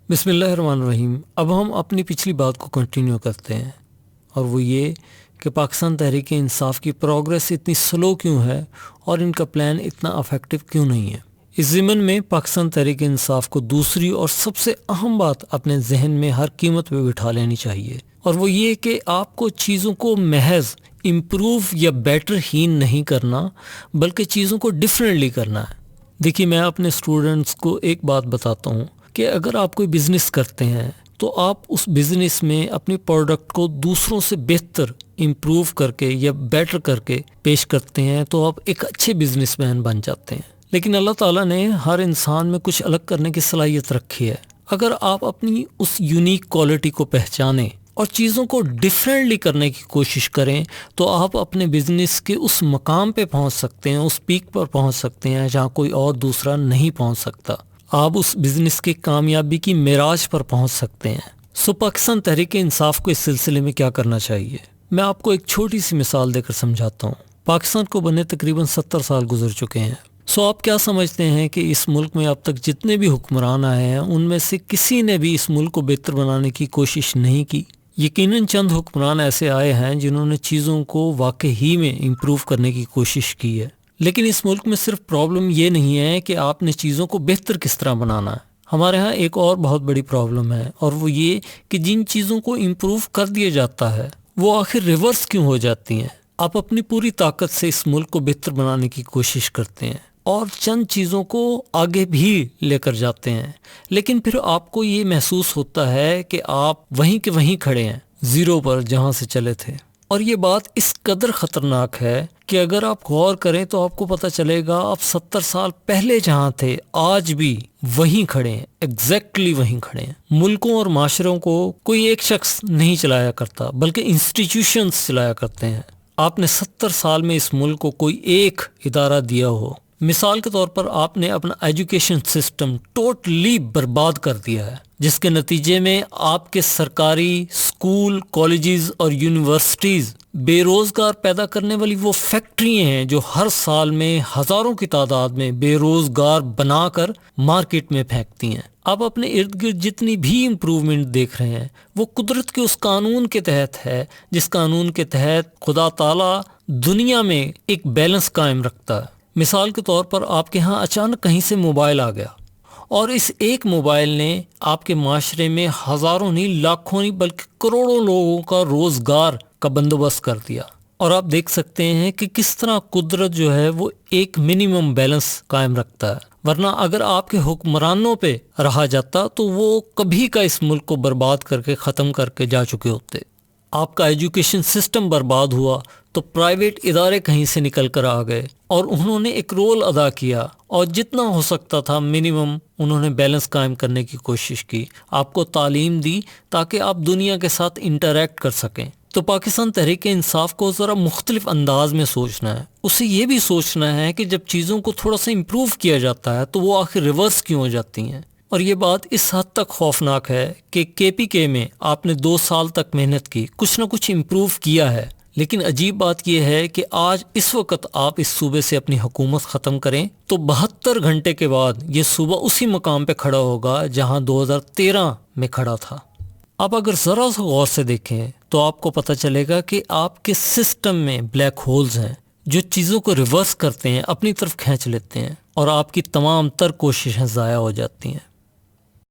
بسم اللہ الرحمن الرحیم۔ اب ہم اپنی پچھلی بات کو کنٹینیو کرتے ہیں، اور وہ یہ کہ پاکستان تحریک انصاف کی پروگریس اتنی سلو کیوں ہے اور ان کا پلان اتنا افیکٹو کیوں نہیں ہے۔ اس ضمن میں پاکستان تحریک انصاف کو دوسری اور سب سے اہم بات اپنے ذہن میں ہر قیمت پہ بٹھا لینی چاہیے، اور وہ یہ کہ آپ کو چیزوں کو محض امپروو یا بیٹر ہی نہیں کرنا، بلکہ چیزوں کو ڈفرینٹلی کرنا ہے۔ دیکھیے، میں اپنے اسٹوڈنٹس کو ایک بات بتاتا ہوں کہ اگر آپ کوئی بزنس کرتے ہیں تو آپ اس بزنس میں اپنی پروڈکٹ کو دوسروں سے بہتر امپروو کر کے یا بیٹر کر کے پیش کرتے ہیں تو آپ ایک اچھے بزنس مین بن جاتے ہیں۔ لیکن اللہ تعالیٰ نے ہر انسان میں کچھ الگ کرنے کی صلاحیت رکھی ہے۔ اگر آپ اپنی اس یونیک کوالٹی کو پہچانیں اور چیزوں کو ڈفرینٹلی کرنے کی کوشش کریں تو آپ اپنے بزنس کے اس مقام پہ پہنچ سکتے ہیں، اس پیک پر پہنچ سکتے ہیں جہاں کوئی اور دوسرا نہیں پہنچ سکتا۔ آپ اس بزنس کی کامیابی کی معراج پر پہنچ سکتے ہیں۔ پاکستان تحریک انصاف کو اس سلسلے میں کیا کرنا چاہیے، میں آپ کو ایک چھوٹی سی مثال دے کر سمجھاتا ہوں۔ پاکستان کو بنے تقریباً 70 سال گزر چکے ہیں۔ آپ کیا سمجھتے ہیں کہ اس ملک میں اب تک جتنے بھی حکمران آئے ہیں ان میں سے کسی نے بھی اس ملک کو بہتر بنانے کی کوشش نہیں کی؟ یقیناً چند حکمران ایسے آئے ہیں جنہوں نے چیزوں کو واقعی میں امپروو کرنے کی کوشش کی ہے، لیکن اس ملک میں صرف پرابلم یہ نہیں ہے کہ آپ نے چیزوں کو بہتر کس طرح بنانا ہے۔ ہمارے ہاں ایک اور بہت بڑی پرابلم ہے، اور وہ یہ کہ جن چیزوں کو امپروو کر دیا جاتا ہے وہ آخر ریورس کیوں ہو جاتی ہیں۔ آپ اپنی پوری طاقت سے اس ملک کو بہتر بنانے کی کوشش کرتے ہیں اور چند چیزوں کو آگے بھی لے کر جاتے ہیں، لیکن پھر آپ کو یہ محسوس ہوتا ہے کہ آپ وہیں کے وہیں کھڑے ہیں، زیرو پر جہاں سے چلے تھے۔ اور یہ بات اس قدر خطرناک ہے کہ اگر آپ غور کریں تو آپ کو پتہ چلے گا آپ 70 سال پہلے جہاں تھے آج بھی وہیں کھڑے ہیں، ایگزیکٹلی وہیں کھڑے ہیں۔ ملکوں اور معاشروں کو کوئی ایک شخص نہیں چلایا کرتا بلکہ انسٹیٹیوشنز چلایا کرتے ہیں۔ آپ نے 70 سال میں اس ملک کو کوئی ایک ادارہ دیا ہو، مثال کے طور پر آپ نے اپنا ایجوکیشن سسٹم ٹوٹلی برباد کر دیا ہے، جس کے نتیجے میں آپ کے سرکاری اسکول، کالجز اور یونیورسٹیز بے روزگار پیدا کرنے والی وہ فیکٹری ہیں جو ہر سال میں ہزاروں کی تعداد میں بے روزگار بنا کر مارکیٹ میں پھینکتی ہیں۔ آپ اپنے ارد گرد جتنی بھی امپروومنٹ دیکھ رہے ہیں وہ قدرت کے اس قانون کے تحت ہے جس قانون کے تحت خدا تعالیٰ دنیا میں ایک بیلنس قائم رکھتا ہے۔ مثال کے طور پر آپ کے ہاں اچانک کہیں سے موبائل آ گیا، اور اس ایک موبائل نے آپ کے معاشرے میں ہزاروں نہیں، لاکھوں نہیں، بلکہ کروڑوں لوگوں کا روزگار کا بندوبست کر دیا۔ اور آپ دیکھ سکتے ہیں کہ کس طرح قدرت جو ہے وہ ایک منیمم بیلنس قائم رکھتا ہے، ورنہ اگر آپ کے حکمرانوں پہ رہا جاتا تو وہ کبھی کا اس ملک کو برباد کر کے ختم کر کے جا چکے ہوتے۔ آپ کا ایجوکیشن سسٹم برباد ہوا تو پرائیویٹ ادارے کہیں سے نکل کر آ گئے اور انہوں نے ایک رول ادا کیا، اور جتنا ہو سکتا تھا منیمم انہوں نے بیلنس قائم کرنے کی کوشش کی، آپ کو تعلیم دی تاکہ آپ دنیا کے ساتھ انٹریکٹ کر سکیں۔ تو پاکستان تحریک انصاف کو ذرا مختلف انداز میں سوچنا ہے، اسے یہ بھی سوچنا ہے کہ جب چیزوں کو تھوڑا سا امپروو کیا جاتا ہے تو وہ آخر ریورس کیوں ہو جاتی ہیں۔ اور یہ بات اس حد تک خوفناک ہے کہ KPK میں آپ نے 2 سال تک محنت کی، کچھ نہ کچھ امپروو کیا ہے، لیکن عجیب بات یہ ہے کہ آج اس وقت آپ اس صوبے سے اپنی حکومت ختم کریں تو 72 گھنٹے کے بعد یہ صوبہ اسی مقام پہ کھڑا ہوگا جہاں 2013 میں کھڑا تھا۔ آپ اگر ذرا سا غور سے دیکھیں تو آپ کو پتہ چلے گا کہ آپ کے سسٹم میں بلیک ہولز ہیں جو چیزوں کو ریورس کرتے ہیں، اپنی طرف کھینچ لیتے ہیں، اور آپ کی تمام تر کوششیں ضائع ہو جاتی ہیں۔